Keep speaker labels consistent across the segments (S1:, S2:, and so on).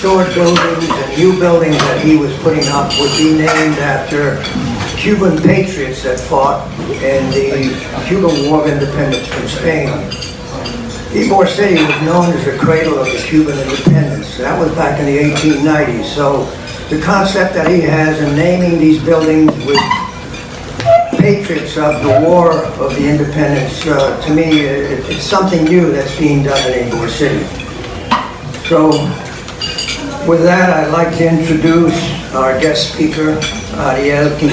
S1: historic buildings and new buildings that he was putting up would be named after Cuban patriots that fought in the Cuban War of Independence from Spain. Ybor City was known as the cradle of the Cuban independence. That was back in the 1890s. So the concept that he has in naming these buildings with patriots of the War of the Independence, to me, it's something new that's being done in Ybor City. So with that, I'd like to introduce our guest speaker, Ariel J.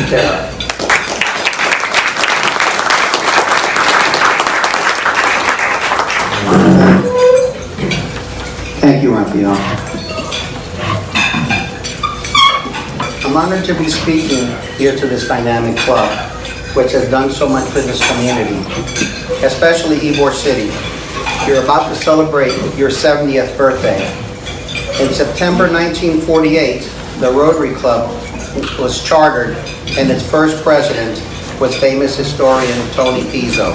S2: Thank you, Raphael. I'm honored to be speaking here to this dynamic club, which has done so much for this community, especially Ybor City. You're about to celebrate your 70th birthday. In September 1948, the Rotary Club was chartered, and its first president was famous historian Tony Pizzo.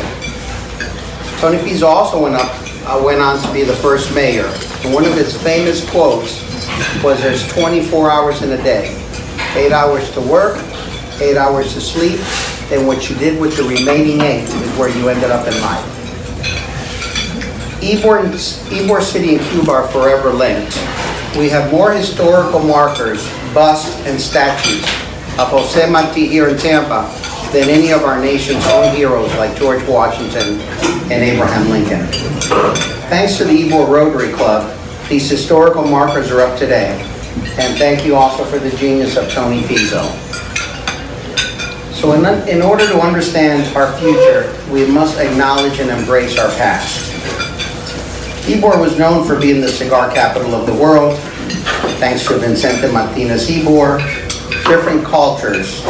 S2: Tony Pizzo also went on to be the first mayor. And one of his famous quotes was, "There's 24 hours in a day. 8 hours to work, 8 hours to sleep, and what you did with the remaining 8 is where you ended up in life." Ybor City and Cuba are forever linked. We have more historical markers, busts, and statues of Jose Marti here in Tampa than any of our nation's own heroes like George Washington and Abraham Lincoln. Thanks to the Ybor Rotary Club, these historical markers are up today. And thank you also for the genius of Tony Pizzo. So in order to understand our future, we must acknowledge and embrace our past. Ybor was known for being the cigar capital of the world, thanks to Vicente Martinez-Ybor. Different cultures,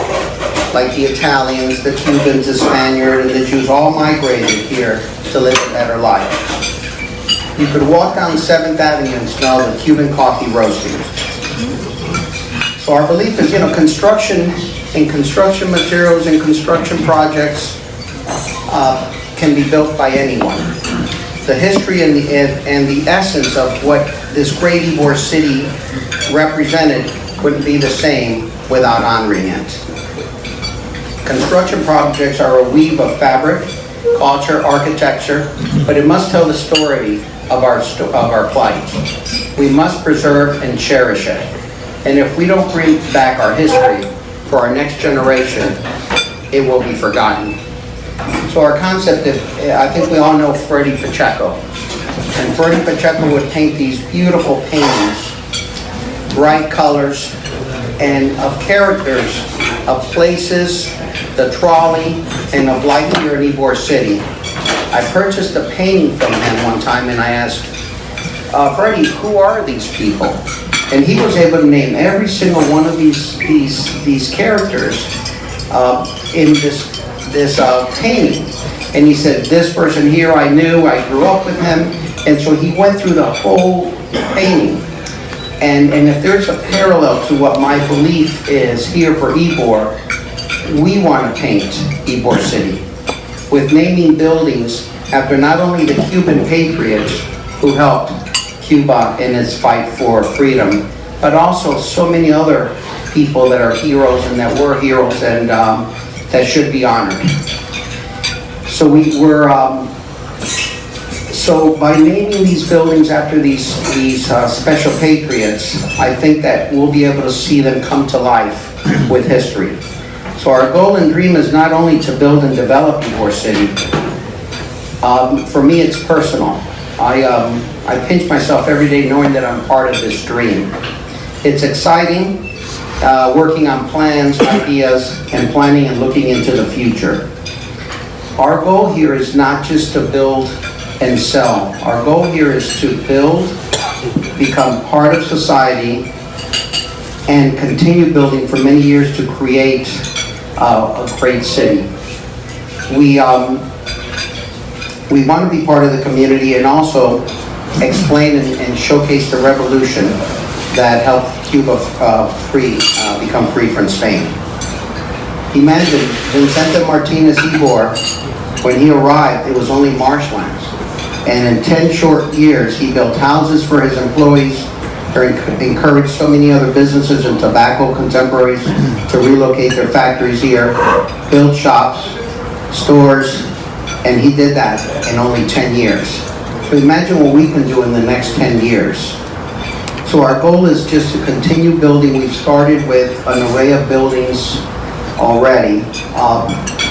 S2: like the Italians, the Cubans, the Spaniards, and the Jews, all migrated here to live a better life. You could walk down 7th Avenue and smell the Cuban coffee roasting. So our belief is, construction materials and construction projects can be built by anyone. The history and the essence of what this great Ybor City represented wouldn't be the same without honoring it. Construction projects are a weave of fabric, culture, architecture, but it must tell the story of our plight. We must preserve and cherish it. And if we don't bring back our history for our next generation, it will be forgotten. So our concept is, I think we all know Freddie Pacheco. And Freddie Pacheco would paint these beautiful paintings, bright colors, and of characters, of places, the trolley, and of life here in Ybor City. I purchased a painting from him one time and I asked, Freddie, who are these people? And he was able to name every single one of these characters in this painting. And he said, this person here I knew, I grew up with him. And so he went through the whole painting. And if there's a parallel to what my belief is here for Ybor, we want to paint Ybor City with naming buildings after not only the Cuban patriots who helped Cuba in its fight for freedom, but also so many other people that are heroes and that were heroes and that should be honored. So by naming these buildings after these special patriots, I think that we'll be able to see them come to life with history. So our goal and dream is not only to build and develop Ybor City. For me, it's personal. I pinch myself every day knowing that I'm part of this dream. It's exciting, working on plans, ideas, and planning and looking into the future. Our goal here is not just to build and sell. Our goal here is to build, become part of society, and continue building for many years to create a great city. We want to be part of the community and also explain and showcase the revolution that helped Cuba become free from Spain. Imagine Vicente Martinez-Ybor, when he arrived, it was only marshlands. And in 10 short years, he built houses for his employees, encouraged so many other businesses and tobacco contemporaries to relocate their factories here, build shops, stores, and he did that in only 10 years. So imagine what we can do in the next 10 years. So our goal is just to continue building. We've started with an array of buildings already.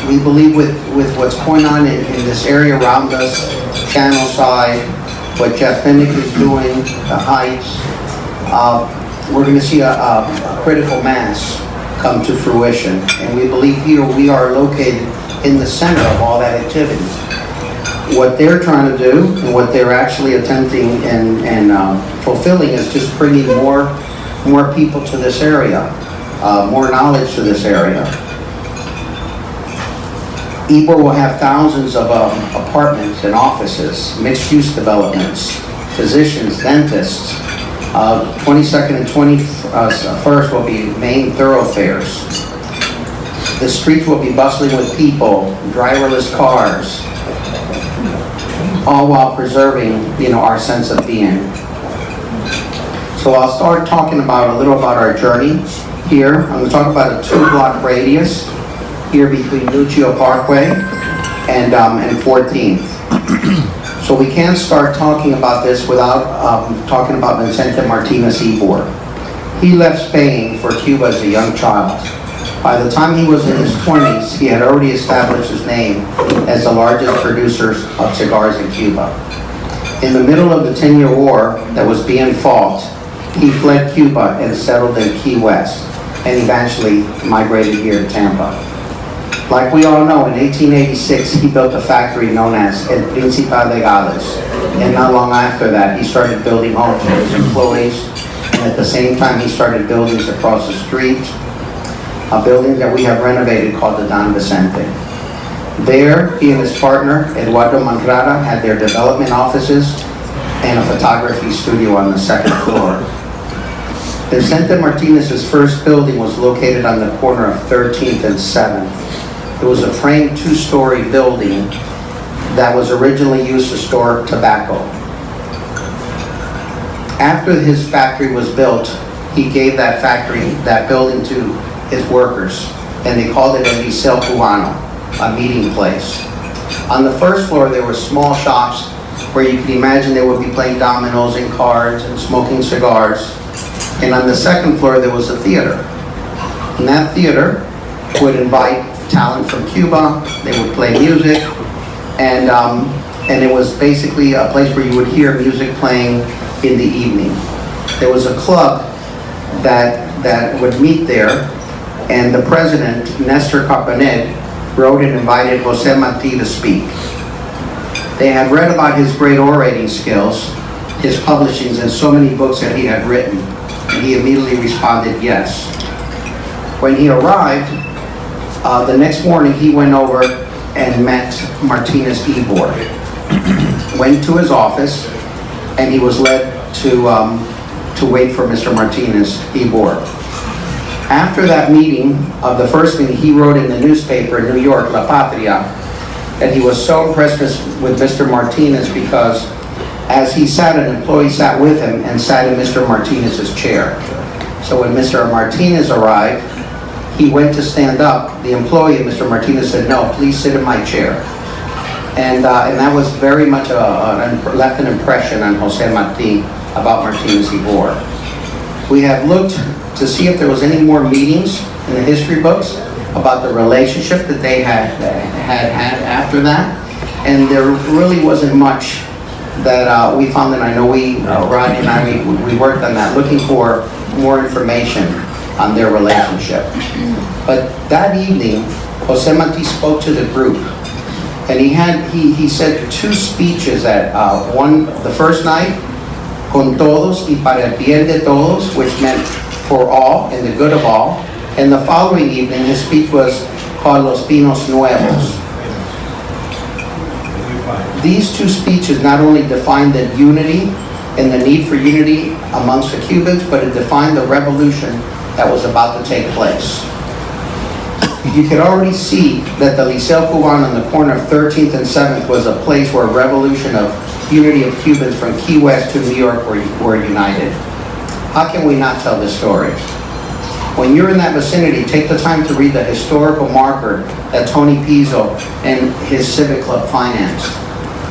S2: We believe with what's going on in this area around us, Channel Side, what Jeff Minnick is doing, the Heights, we're going to see a critical mass come to fruition. And we believe here we are located in the center of all that activity. What they're trying to do and what they're actually attempting and fulfilling is just bringing more people to this area, more knowledge to this area. Ybor will have thousands of apartments and offices, mixed-use developments, physicians, dentists. 22nd and 21st will be main thoroughfares. The streets will be bustling with people, driverless cars, all while preserving, our sense of being. So I'll start talking a little about our journey here. I'm going to talk about a 2-block radius here between Lucio Parkway and 14th. So we can't start talking about this without talking about Vicente Martinez-Ybor. He left Spain for Cuba as a young child. By the time he was in his 20s, he had already established his name as the largest producer of cigars in Cuba. In the middle of the 10-year war that was being fought, he fled Cuba and settled in Key West, and eventually migrated here to Tampa. Like we all know, in 1886, he built a factory known as El Principal de Gales, and not long after that, he started building homes for his employees, and at the same time, he started buildings across the street, a building that we have renovated called the Don Vicente. There, he and his partner, Eduardo Mangrada, had their development offices and a photography studio on the 2nd floor. Vicente Martinez's first building was located on the corner of 13th and 7th. It was a framed 2-story building that was originally used to store tobacco. After his factory was built, he gave that building to his workers, and they called it a Liceo Cubano, a meeting place. On the first floor, there were small shops where you could imagine they would be playing dominoes and cards and smoking cigars. And on the 2nd floor, there was a theater. And that theater would invite talent from Cuba. They would play music, and it was basically a place where you would hear music playing in the evening. There was a club that would meet there, and the president, Nestor Carpenet, wrote and invited Jose Marti to speak. They had read about his great orating skills, his publishings, and so many books that he had written, and he immediately responded yes. When he arrived, the next morning he went over and met Martinez-Ybor, went to his office, and he was led to wait for Mr. Martinez-Ybor. After that meeting, the first meeting, he wrote in the newspaper in New York, La Patria, that he was so impressed with Mr. Martinez because as he sat, an employee sat with him and sat in Mr. Martinez's chair. So when Mr. Martinez arrived, he went to stand up. The employee, Mr. Martinez, said, "No, please sit in my chair." And that was very much left an impression on Jose Marti about Martinez-Ybor. We have looked to see if there was any more meetings in the history books about the relationship that they had after that, and there really wasn't much that we found, and I know Rodney and I, we worked on that, looking for more information on their relationship. But that evening, Jose Marti spoke to the group, and he said 2 speeches at the first night, con todos y para el bien de todos, which meant for all and the good of all. And the following evening, his speech was called Los Pinos Nuevos. These 2 speeches not only defined the unity and the need for unity amongst the Cubans, but it defined the revolution that was about to take place. You could already see that the Liceo Cubano on the corner of 13th and 7th was a place where a revolution of unity of Cubans from Key West to New York were united. How can we not tell this story? When you're in that vicinity, take the time to read the historical marker that Tony Pizzo and his Civic Club financed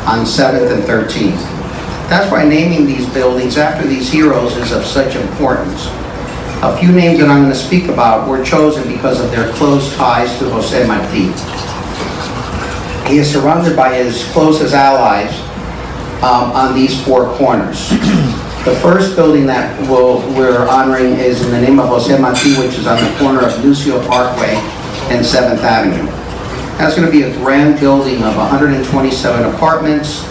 S2: on 7th and 13th. That's why naming these buildings after these heroes is of such importance. A few names that I'm going to speak about were chosen because of their close ties to Jose Marti. He is surrounded by his closest allies on these four corners. The first building that we're honoring is in the name of Jose Marti, which is on the corner of Lucio Parkway and 7th Avenue. That's going to be a grand building of 127 apartments.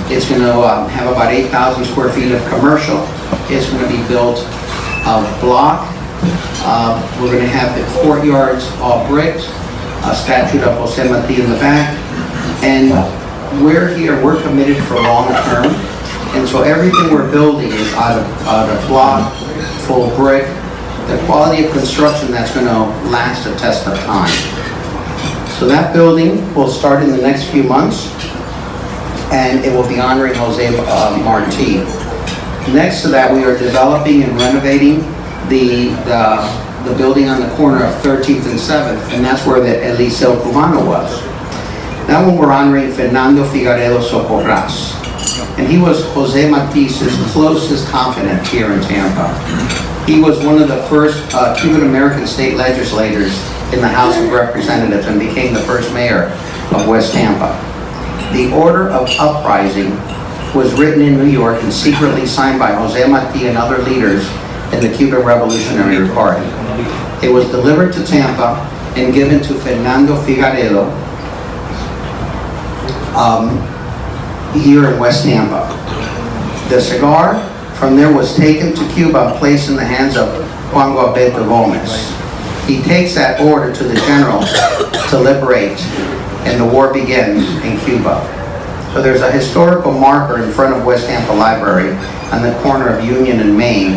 S2: It's going to have about 8,000 square feet of commercial. It's going to be built of block. We're going to have the courtyards all bricked, a statue of Jose Marti in the back. And we're here, we're committed for long term. And so everything we're building is out of block, full brick, the quality of construction that's going to last a test of time. So that building will start in the next few months, and it will be honoring Jose Marti. Next to that, we are developing and renovating the building on the corner of 13th and 7th, and that's where the Eliseo Cubano was. That one we're honoring Fernando Figueredo Socorras. And he was Jose Marti's closest confidant here in Tampa. He was one of the first Cuban-American state legislators in the House of Representatives and became the first mayor of West Tampa. The order of uprising was written in New York and secretly signed by Jose Marti and other leaders in the Cuban Revolutionary Party. It was delivered to Tampa and given to Fernando Figueredo here in West Tampa. The cigar from there was taken to Cuba and placed in the hands of Juan Gualberto Gomez. He takes that order to the generals to liberate, and the war begins in Cuba. So there's a historical marker in front of West Tampa Library on the corner of Union and Main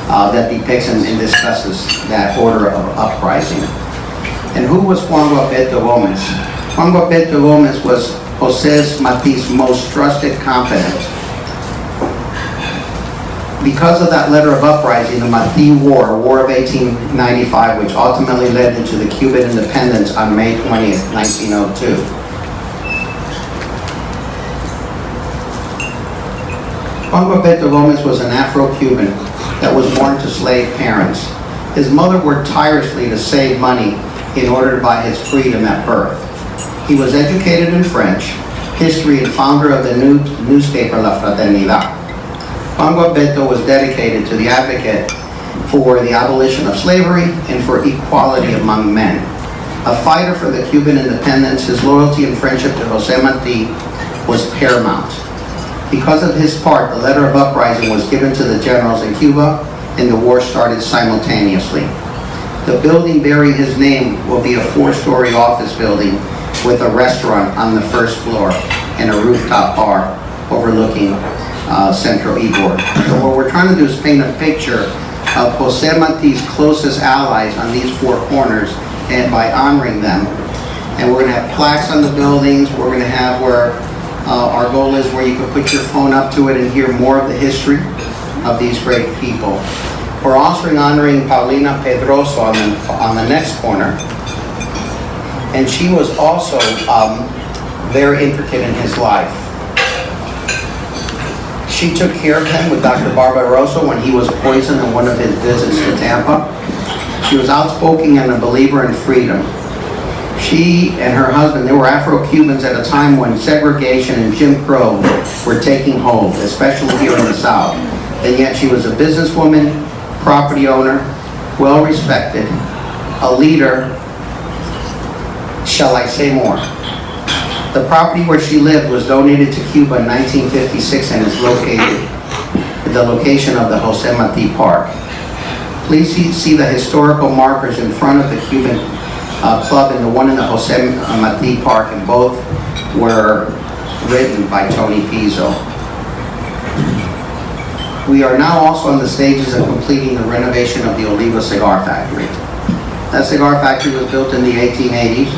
S2: that depicts and discusses that order of uprising. And who was Juan Gualberto Gomez? Juan Gualberto Gomez was Jose Marti's most trusted confidant. Because of that letter of uprising, the Marti War, War of 1895, which ultimately led into the Cuban independence on May 20th, 1902. Juan Gualberto Gomez was an Afro-Cuban that was born to slave parents. His mother worked tirelessly to save money in order to buy his freedom at birth. He was educated in French, history, and founder of the newspaper La Fraternidad. Juan Gualberto was dedicated to the advocate for the abolition of slavery and for equality among men. A fighter for the Cuban independence, his loyalty and friendship to Jose Marti was paramount. Because of his part, the letter of uprising was given to the generals in Cuba, and the war started simultaneously. The building bearing his name will be a 4-story office building with a restaurant on the first floor and a rooftop bar overlooking central Ybor. So what we're trying to do is paint a picture of Jose Marti's closest allies on these 4 corners, and by honoring them. And we're going to have plaques on the buildings. We're going to have where our goal is where you can put your phone up to it and hear more of the history of these great people. We're also honoring Paulina Pedroso on the next corner. And she was also very intricate in his life. She took care of him with Dr. Barbarossa when he was poisoned in one of his visits to Tampa. She was outspoken and a believer in freedom. She and her husband, they were Afro-Cubans at a time when segregation and Jim Crow were taking hold, especially here in the South. And yet she was a businesswoman, property owner, well-respected, a leader. Shall I say more? The property where she lived was donated to Cuba in 1956 and is located at the location of the Jose Marti Park. Please see the historical markers in front of the Cuban club and the one in the Jose Marti Park, and both were written by Tony Pizzo. We are now also on the stages of completing the renovation of the Oliva Cigar Factory. That cigar factory was built in the 1880s,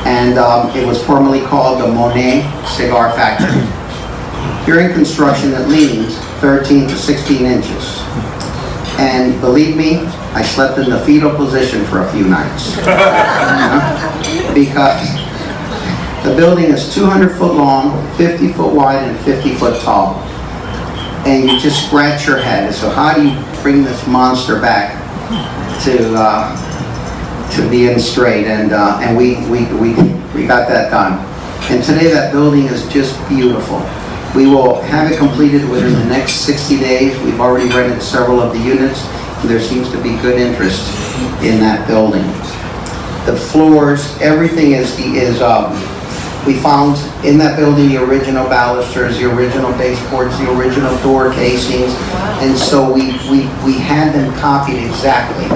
S2: and it was formerly called the Monet Cigar Factory. During construction, it leans 13 to 16 inches. And believe me, I slept in the fetal position for a few nights. Because the building is 200 foot long, 50 foot wide, and 50 foot tall. And you just scratch your head. So how do you bring this monster back to being straight? And we got that done. And today that building is just beautiful. We will have it completed within the next 60 days. We've already rented several of the units. And there seems to be good interest in that building. The floors, everything we found in that building the original balusters, the original baseboards, the original door casings. And so we had them copied exactly.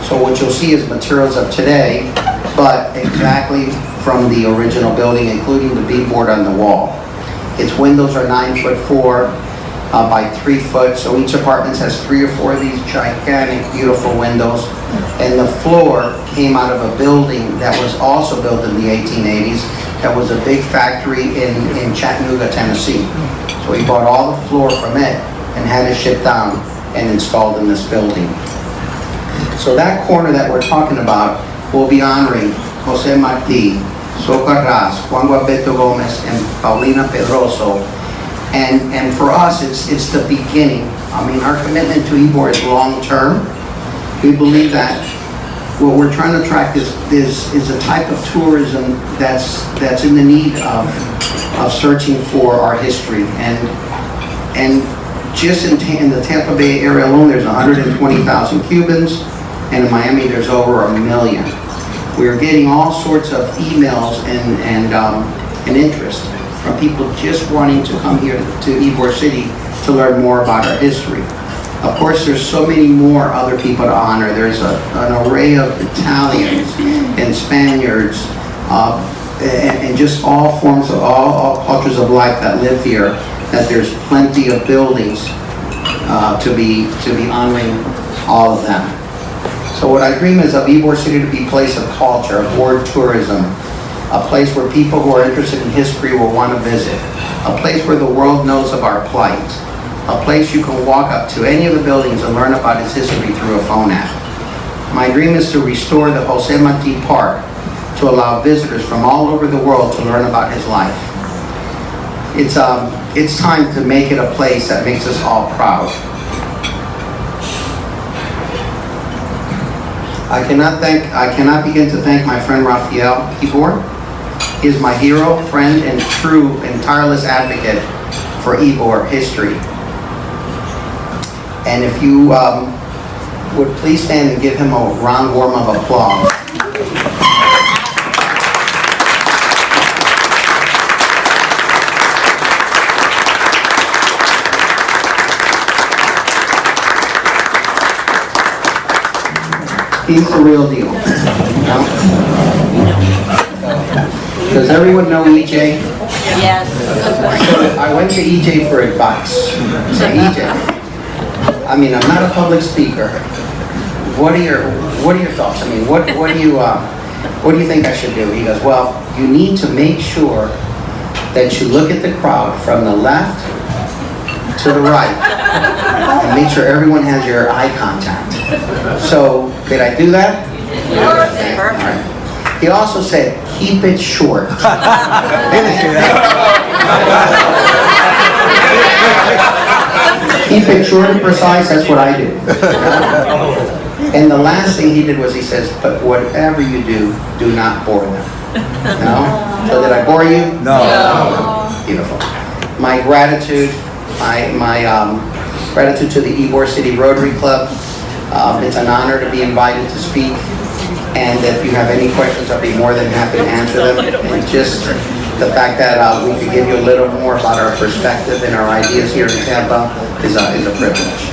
S2: So what you'll see is materials of today, but exactly from the original building, including the beadboard on the wall. Its windows are 9'4" by 3 foot, so each apartment has 3 or 4 of these gigantic, beautiful windows. And the floor came out of a building that was also built in the 1880s. That was a big factory in Chattanooga, Tennessee. So we bought all the floor from it and had it shipped down and installed in this building. So that corner that we're talking about will be honoring Jose Marti, Socarras, Juan Guabeto Gomez, and Paulina Pedroso. And for us, it's the beginning. I mean, our commitment to Ybor is long-term. We believe that what we're trying to attract is a type of tourism that's in the need of searching for our history. And just in the Tampa Bay area alone, there's 120,000 Cubans, and in Miami, there's over 1 million. We're getting all sorts of emails and interest from people just wanting to come here to Ybor City to learn more about our history. Of course, there's so many more other people to honor. There's an array of Italians and Spaniards and just all forms of all cultures of life that live here, that there's plenty of buildings to be honoring all of them. So what I dream is of Ybor City to be a place of culture, of word tourism, a place where people who are interested in history will want to visit, a place where the world knows of our plight, a place you can walk up to any of the buildings and learn about its history through a phone app. My dream is to restore the Jose Marti Park to allow visitors from all over the world to learn about his life. It's time to make it a place that makes us all proud. I cannot begin to thank my friend Ariel J. He is my hero, friend, and true and tireless advocate for Ybor history. And if you would please stand and give him a round warm of applause. He's the real deal. Does everyone know EJ?
S3: Yes.
S2: So I went to EJ for advice. I said, EJ, I mean, I'm not a public speaker. What are your thoughts? I mean, what do you think I should do? He goes, well, you need to make sure that you look at the crowd from the left to the right and make sure everyone has your eye contact. So, did I do that?
S3: Perfect.
S2: All right. He also said, keep it short. Keep it short and precise, that's what I do. And the last thing he did was he says, but whatever you do, do not bore them. No? So did I bore you?
S4: No.
S2: Beautiful. My gratitude, my gratitude to the Ybor City Rotary Club. It's an honor to be invited to speak. And if you have any questions, I'll be more than happy to answer them. And just the fact that we could give you a little more about our perspective and our ideas here in Tampa is a privilege.